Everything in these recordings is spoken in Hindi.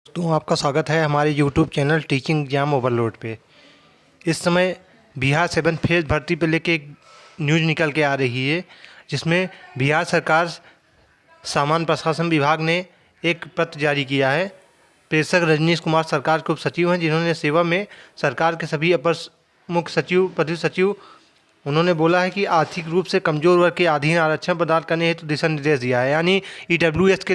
तो आपका स्वागत है हमारे YouTube channel teaching exam overload पे। इस समय बिहार 7 फेज भर्ती पे लेके एक न्यूज़ निकल के आ रही है, जिसमें बिहार सरकार सामान्य प्रशासन विभाग ने एक पत्र जारी किया है। प्रेषक रजनीश कुमार सरकार के उप सचिव हैं, जिन्होंने सेवा में सरकार के सभी अपर मुख्य सचिव, प्रधान सचिव, उन्होंने बोला है कि आर्थिक रूप से कमजोर वर्ग के अधीन आरक्षण प्रदान करने हेतु दिशा निर्देश दिया है। यानी EWS के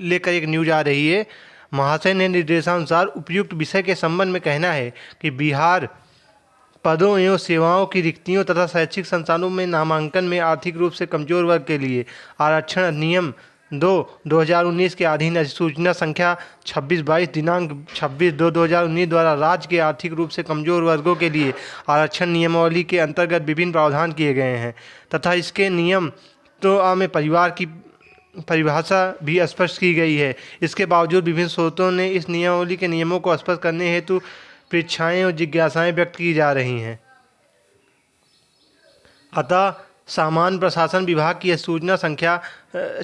लेकर एक न्यूज आ रही है। महाशय ने निर्देशानुसार उपयुक्त विषय के संबंध में कहना है कि बिहार पदों एवं सेवाओं की रिक्तियों तथा शैक्षिक संस्थानों में नामांकन में आर्थिक रूप से कमजोर वर्ग के लिए आरक्षण अधिनियम 2019 के अधीन अधिसूचना संख्या 26/22 दिनांक 26/2/2019 द्वारा राज्य के आर्थिक रूप से कमजोर वर्गों के लिए आरक्षण नियमावली के अंतर्गत विभिन्न प्रावधान किए गए हैं तथा इसके नियम तो में परिवार की परिभाषा भी स्पष्ट की गई है। इसके बावजूद विभिन्न स्रोतों ने इस नियमावली के नियमों को स्पष्ट करने हेतु परीक्षाएं और जिज्ञासाएं व्यक्त की जा रही हैं। अतः सामान्य प्रशासन विभाग की सूचना संख्या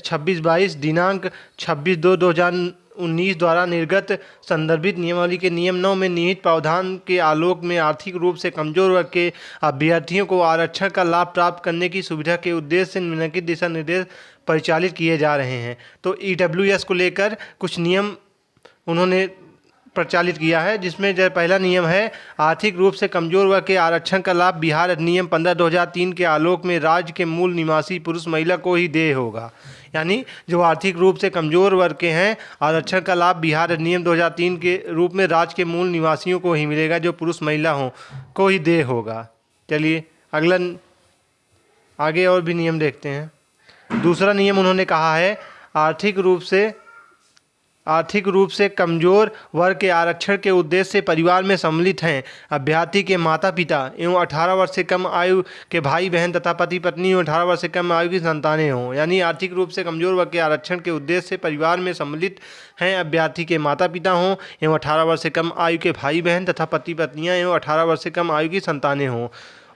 26/22 दिनांक 26/2/2019 द्वारा निर्गत संदर्भित नियमावली के नियम 9 में निहित प्रावधान के आलोक में आर्थिक रूप से कमजोर वर्ग के अभ्यर्थियों को आरक्षण का लाभ प्राप्त करने की सुविधा के उद्देश्य से निम्नलिखित दिशा निर्देश परिचालित किए जा रहे हैं। तो EWS को लेकर कुछ नियम उन्होंने प्रचालित किया है, जिसमें जो पहला नियम है, आर्थिक रूप से कमजोर वर्ग के आरक्षण का लाभ बिहार अधिनियम 15/2003 के आलोक में राज्य के मूल निवासी पुरुष महिला को ही देय होगा। यानी जो आर्थिक रूप से कमजोर वर्ग के हैं, आरक्षण का लाभ बिहार अधिनियम 2003 के रूप में राज्य के मूल निवासियों को ही मिलेगा, जो पुरुष महिला हों को ही देय होगा। चलिए अगला आगे और भी नियम देखते हैं। दूसरा नियम उन्होंने कहा है, आर्थिक रूप से कमजोर वर्ग के आरक्षण के उद्देश्य से परिवार में सम्मिलित हैं अभ्यर्थी के माता पिता एवं 18 वर्ष से कम आयु के भाई बहन तथा पति पत्नी एवं 18 वर्ष से कम आयु की संतानें हों। यानी आर्थिक रूप से कमजोर वर्ग के आरक्षण के उद्देश्य से परिवार में सम्मिलित हैं अभ्यर्थी के माता पिता हों एवं 18 वर्ष से कम आयु के भाई बहन तथा पति पत्नियाँ एवं 18 वर्ष से कम आयु की संतानें हों।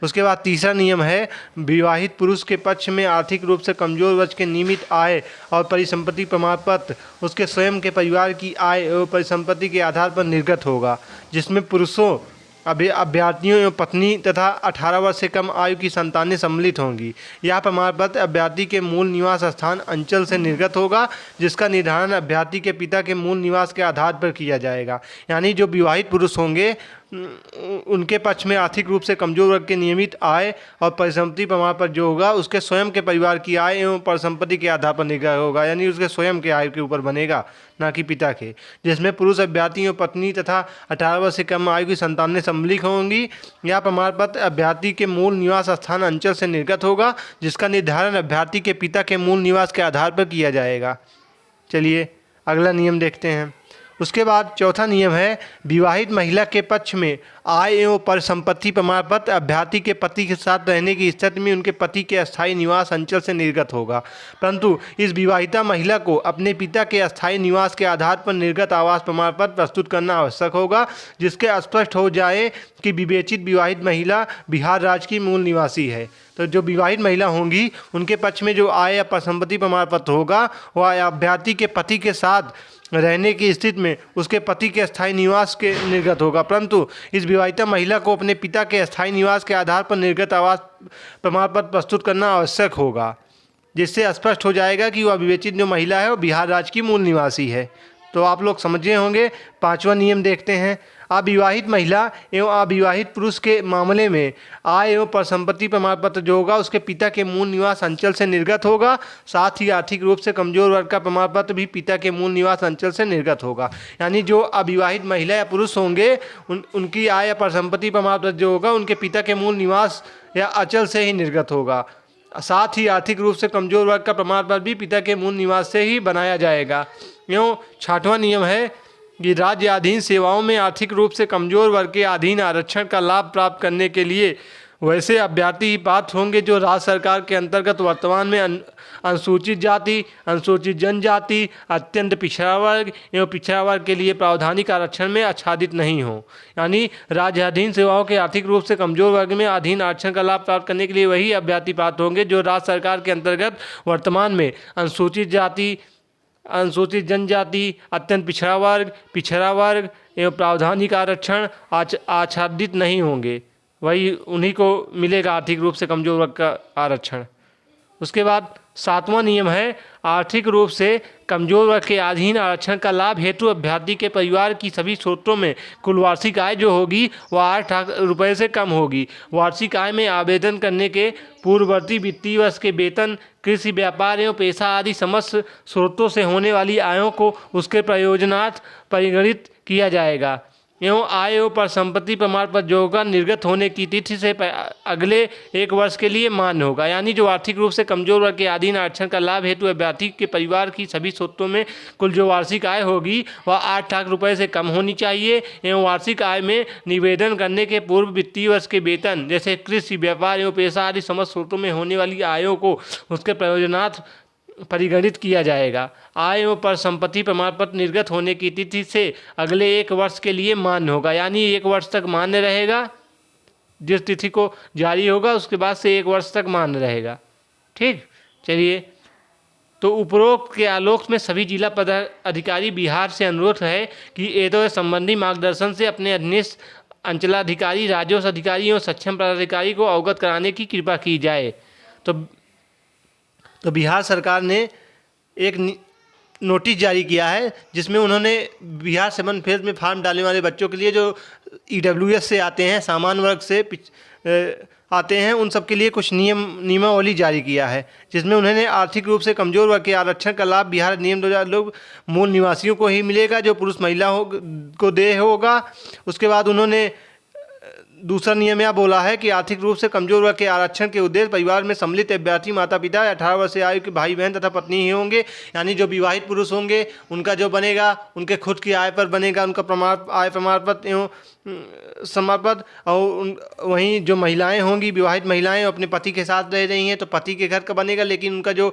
उसके बाद तीसरा नियम है, विवाहित पुरुष के पक्ष में आर्थिक रूप से कमजोर वर्ग के नियमित आय और परिसंपत्ति प्रमाण पत्र उसके स्वयं के परिवार की आय और परिसंपत्ति के आधार पर निर्गत होगा, जिसमें पुरुषों अभ्यर्थियों एवं पत्नी तथा 18 वर्ष से कम आयु की संतानें सम्मिलित होंगी। यह प्रमाण पत्र अभ्यर्थी के मूल निवास स्थान अंचल से निर्गत होगा, जिसका निर्धारण अभ्यर्थी के पिता के मूल निवास के आधार पर किया जाएगा। यानी जो विवाहित पुरुष होंगे उनके पक्ष में आर्थिक रूप से कमजोर वर्ग के नियमित आय और परिसंपत्ति प्रमाण पत्र जो होगा उसके स्वयं के परिवार की आय एवं परिसंपत्ति के आधार पर निर्गत होगा। यानी उसके स्वयं के आय के ऊपर बनेगा, ना कि पिता के, जिसमें पुरुष अभ्यर्थी एवं पत्नी तथा 18 वर्ष से कम आयु की संतानें सम्मिलित होंगी। यह प्रमाण पत्र अभ्यर्थी के मूल निवास स्थान अंचल से निर्गत होगा, जिसका निर्धारण अभ्यर्थी के पिता के मूल निवास के आधार पर किया जाएगा। चलिए अगला नियम देखते हैं। उसके बाद चौथा नियम है, विवाहित महिला के पक्ष में आय एवं परिसंपत्ति प्रमाण पत्र अभ्यर्थी के पति के साथ रहने की स्थिति में उनके पति के अस्थायी निवास अंचल से निर्गत होगा, परंतु इस विवाहिता महिला को अपने पिता के अस्थायी निवास के आधार पर निर्गत आवास प्रमाण पत्र प्रस्तुत करना आवश्यक होगा, जिसके स्पष्ट हो जाए कि विवेचित विवाहित महिला बिहार राज्य की मूल निवासी है। तो जो विवाहित महिला होंगी उनके पक्ष में जो आय या परिसंपत्ति प्रमाण पत्र होगा वह अभ्यर्थी के पति के साथ रहने की स्थिति में उसके पति के स्थायी निवास के निर्गत होगा, परंतु इस विवाहिता महिला को अपने पिता के स्थायी निवास के आधार पर निर्गत आवास प्रमाण पत्र प्रस्तुत करना आवश्यक होगा, जिससे स्पष्ट हो जाएगा कि वह विवेचित जो महिला है वो बिहार राज्य की मूल निवासी है। तो आप लोग समझे होंगे। पांचवा नियम देखते हैं। अविवाहित महिला एवं अविवाहित पुरुष के मामले में आय एवं परिसंपत्ति प्रमाण पत्र जो होगा उसके पिता के मूल निवास अंचल से निर्गत होगा। साथ ही आर्थिक रूप से कमजोर वर्ग का प्रमाण पत्र भी पिता के मूल निवास अंचल से निर्गत होगा। यानी जो अविवाहित महिला या पुरुष होंगे उनकी आय या परिसंपत्ति प्रमाण पत्र जो होगा उनके पिता के मूल निवास या अंचल से ही निर्गत होगा। साथ ही आर्थिक रूप से कमजोर वर्ग का प्रमाण पत्र भी पिता के मूल निवास से ही बनाया जाएगा। यूँ छठवां नियम है कि राज्य अधीन सेवाओं में आर्थिक रूप से कमजोर वर्ग के अधीन आरक्षण का लाभ प्राप्त करने के लिए वैसे अभ्यर्थी ही पात्र होंगे जो राज्य सरकार के अंतर्गत वर्तमान में अनुसूचित जाति, अनुसूचित जनजाति, अत्यंत पिछड़ा वर्ग एवं पिछड़ा वर्ग के लिए प्रावधानिक आरक्षण में आच्छादित नहीं हो। यानी राज्य अधीन सेवाओं के आर्थिक रूप से कमजोर वर्ग में अधीन आरक्षण का लाभ प्राप्त करने के लिए वही अभ्यर्थी पात्र होंगे जो राज्य सरकार के अंतर्गत वर्तमान में अनुसूचित जाति, अनुसूचित जनजाति, अत्यंत पिछड़ा वर्ग एवं प्रावधानिक आरक्षण आच्छादित नहीं होंगे। वही उन्हीं को मिलेगा आर्थिक रूप से कमजोर वर्ग का आरक्षण। उसके बाद 7वां नियम है, आर्थिक रूप से कमजोर वर्ग के अधीन आरक्षण का लाभ हेतु अभ्यर्थी के परिवार की सभी स्रोतों में कुल वार्षिक आय जो होगी वह 8 लाख रुपये से कम होगी। वार्षिक आय में आवेदन करने के पूर्ववर्ती वित्तीय वर्ष के वेतन, कृषि, व्यापार एवं पेशा आदि समस्त स्रोतों से होने वाली आयों को उसके प्रयोजनार्थ परिगणित किया जाएगा एवं आय एवं परिसंपत्ति प्रमाण पत्र जो होगा निर्गत होने की तिथि से अगले 1 वर्ष के लिए मान्य होगा। यानी जो आर्थिक रूप से कमजोर वर्ग के अधीन आरक्षण का लाभ हेतु अभ्यर्थी के परिवार की सभी स्रोतों में कुल जो वार्षिक आय होगी वह 8 लाख रुपये से कम होनी चाहिए एवं वार्षिक आय में निवेदन करने के पूर्व वित्तीय वर्ष के वेतन जैसे कृषि, व्यापार एवं पेशा आदि समस्त स्रोतों में होने वाली आयों को उसके प्रयोजनार्थ परिगणित किया जाएगा। आय एवं परिसंपत्ति प्रमाण पत्र निर्गत होने की तिथि से अगले 1 वर्ष के लिए मान्य होगा। यानी 1 वर्ष तक मान्य रहेगा, जिस तिथि को जारी होगा उसके बाद से 1 वर्ष तक मान्य रहेगा। ठीक, चलिए, तो उपरोक्त के आलोक में सभी जिला पदाधिकारी बिहार से अनुरोध है कि एतद संबंधी मार्गदर्शन से अपने अधीनस्थ अंचलाधिकारी, राजस्व अधिकारी एवं सक्षम पदाधिकारी को अवगत कराने की कृपा की जाए। तो बिहार सरकार ने एक नोटिस जारी किया है जिसमें उन्होंने बिहार 7 फेज में फॉर्म डालने वाले बच्चों के लिए जो EWS से आते हैं, सामान्य वर्ग से आते हैं, उन सब के लिए कुछ नियमावली जारी किया है जिसमें उन्होंने आर्थिक रूप से कमजोर वर्ग के आरक्षण का लाभ बिहार अधिनियम 2000 लोग मूल निवासियों को ही मिलेगा जो पुरुष महिला को देय होगा। उसके बाद उन्होंने दूसरा नियम यह बोला है कि आर्थिक रूप से कमजोर वर्ग के आरक्षण के उद्देश्य परिवार में सम्मिलित अभ्यर्थी माता पिता 18 वर्ष से आयु के भाई बहन तथा पत्नी ही होंगे। यानी जो विवाहित पुरुष होंगे उनका जो बनेगा उनके खुद की आय पर बनेगा उनका आय प्रमाण पत्र एवं समर्पण। और वहीं जो महिलाएं होंगी, विवाहित महिलाएं अपने पति के साथ रह रही हैं तो पति के घर का बनेगा, लेकिन उनका जो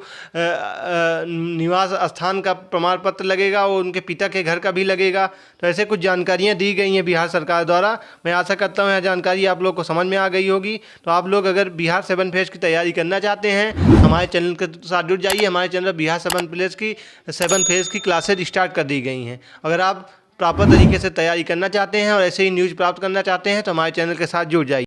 निवास स्थान का प्रमाण पत्र लगेगा वो उनके पिता के घर का भी लगेगा। तो ऐसे कुछ जानकारियां दी गई हैं बिहार सरकार द्वारा। मैं आशा करता हूं यह जानकारी आप लोग को समझ में आ गई होगी। तो आप लोग अगर बिहार 7 फेज की तैयारी करना चाहते हैं हमारे चैनल के साथ जुड़ जाइए। हमारे चैनल बिहार 7 फेज की क्लासेज स्टार्ट कर दी गई हैं। अगर आप प्रॉपर तरीके से तैयारी करना चाहते हैं और ऐसे ही न्यूज़ प्राप्त करना चाहते हैं तो हमारे चैनल के साथ जुड़ जाइए।